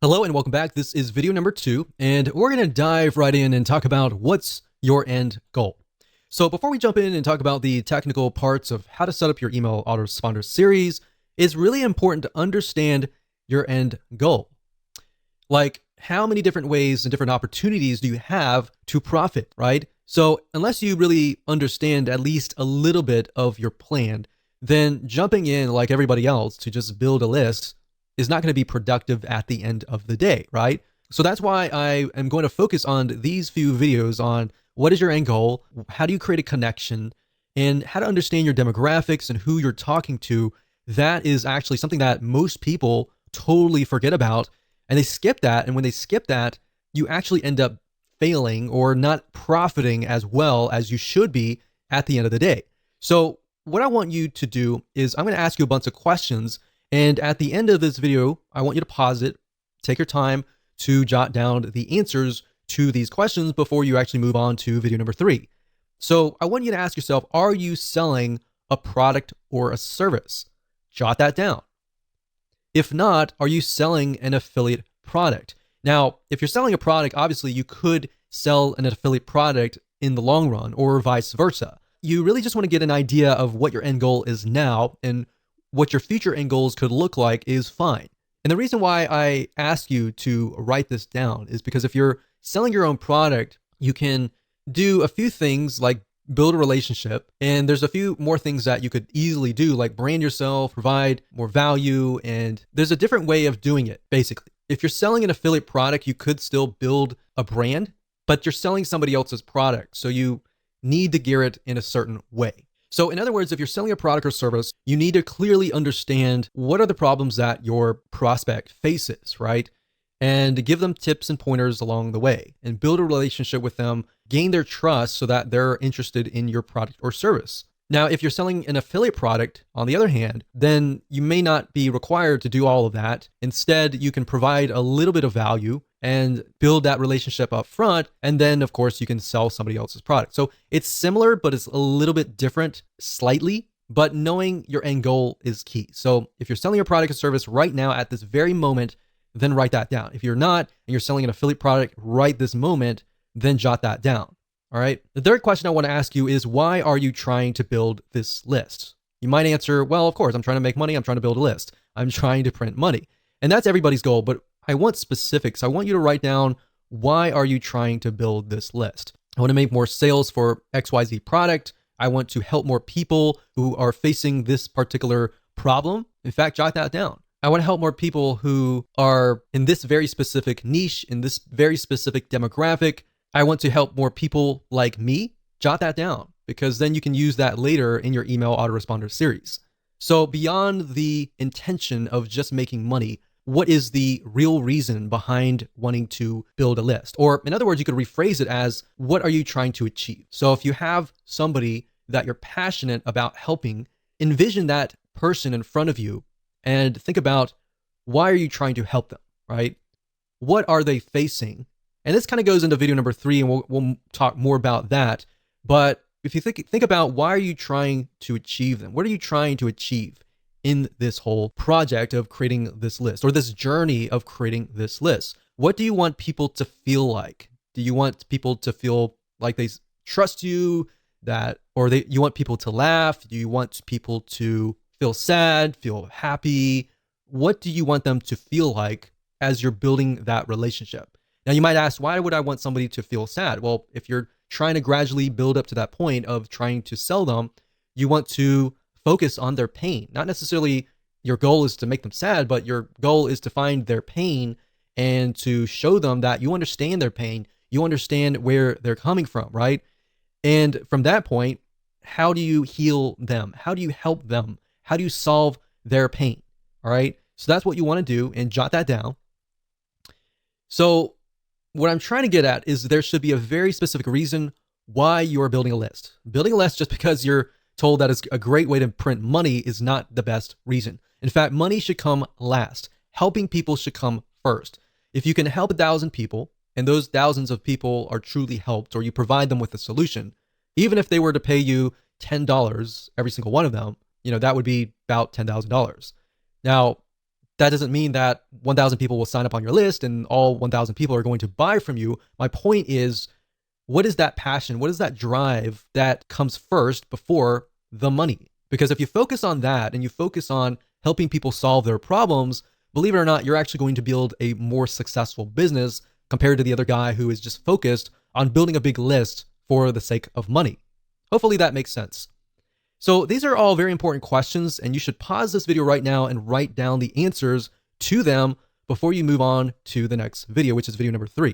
Hello and welcome back. This is video number 2, and we're going to dive right in and talk about what's your end goal. So before we jump in and talk about the technical parts of how to set up your email autoresponder series, it's really important to understand your end goal. Like, how many different ways and different opportunities do you have to profit, right? So unless you really understand at least a little bit of your plan, then jumping in like everybody else to just build a list is not going to be productive at the end of the day, right? So that's why I am going to focus on these few videos on what is your end goal, how do you create a connection, and how to understand your demographics and who you're talking to. That is actually something that most people totally forget about, and they skip that. And when they skip that, you actually end up failing or not profiting as well as you should be at the end of the day. So what I want you to do is I'm going to ask you a bunch of questions. And at the end of this video, I want you to pause it, take your time to jot down the answers to these questions before you actually move on to video number 3. So I want you to ask yourself, are you selling a product or a service? Jot that down. If not, are you selling an affiliate product? Now, if you're selling a product, obviously you could sell an affiliate product in the long run or vice versa. You really just want to get an idea of what your end goal is now, and what your future end goals could look like is fine. And the reason why I ask you to write this down is because if you're selling your own product, you can do a few things like build a relationship. And there's a few more things that you could easily do, like brand yourself, provide more value. And there's a different way of doing it, basically. If you're selling an affiliate product, you could still build a brand, but you're selling somebody else's product. So you need to gear it in a certain way. So in other words, if you're selling a product or service, you need to clearly understand what are the problems that your prospect faces, right? And give them tips and pointers along the way and build a relationship with them, gain their trust so that they're interested in your product or service. Now, if you're selling an affiliate product, on the other hand, then you may not be required to do all of that. Instead, you can provide a little bit of value and build that relationship up front. And then, of course, you can sell somebody else's product. So it's similar, but it's a little bit different slightly. But knowing your end goal is key. So if you're selling a product or service right now at this very moment, then write that down. If you're not, and you're selling an affiliate product right this moment, then jot that down. All right. The third question I want to ask you is, why are you trying to build this list? You might answer, well, of course, I'm trying to make money. I'm trying to build a list. I'm trying to print money. And that's everybody's goal. But I want specifics. I want you to write down, why are you trying to build this list? I want to make more sales for XYZ product. I want to help more people who are facing this particular problem. In fact, jot that down. I want to help more people who are in this very specific niche, in this very specific demographic. I want to help more people like me. Jot that down, because then you can use that later in your email autoresponder series. So beyond the intention of just making money, what is the real reason behind wanting to build a list? Or in other words, you could rephrase it as, what are you trying to achieve? So if you have somebody that you're passionate about helping, envision that person in front of you and think about, why are you trying to help them, right? What are they facing? And this kind of goes into video number 3, and we'll talk more about that. But if you think about, why are you trying to achieve them? What are you trying to achieve in this whole project of creating this list, or this journey of creating this list? What do you want people to feel like? Do you want people to feel like they trust you, you want people to laugh? Do you want people to feel sad, feel happy? What do you want them to feel like as you're building that relationship? Now, you might ask, why would I want somebody to feel sad? Well, if you're trying to gradually build up to that point of trying to sell them, you want to focus on their pain. Not necessarily your goal is to make them sad, but your goal is to find their pain and to show them that you understand their pain. You understand where they're coming from, right? And from that point, how do you heal them? How do you help them? How do you solve their pain? All right. So that's what you want to do, and jot that down. So what I'm trying to get at is, there should be a very specific reason why you are building a list. Building a list just because you're told that it's a great way to print money is not the best reason. In fact, money should come last. Helping people should come first. If you can help 1,000 people, and those thousands of people are truly helped, or you provide them with a solution, even if they were to pay you $10, every single one of them, that would be about $10,000. Now, That doesn't mean that 1,000 people will sign up on your list and all 1,000 people are going to buy from you. My point is, what is that passion? What is that drive that comes first before the money? Because if you focus on that and you focus on helping people solve their problems, believe it or not, you're actually going to build a more successful business compared to the other guy who is just focused on building a big list for the sake of money. Hopefully that makes sense. So these are all very important questions, and you should pause this video right now and write down the answers to them before you move on to the next video, which is video number 3.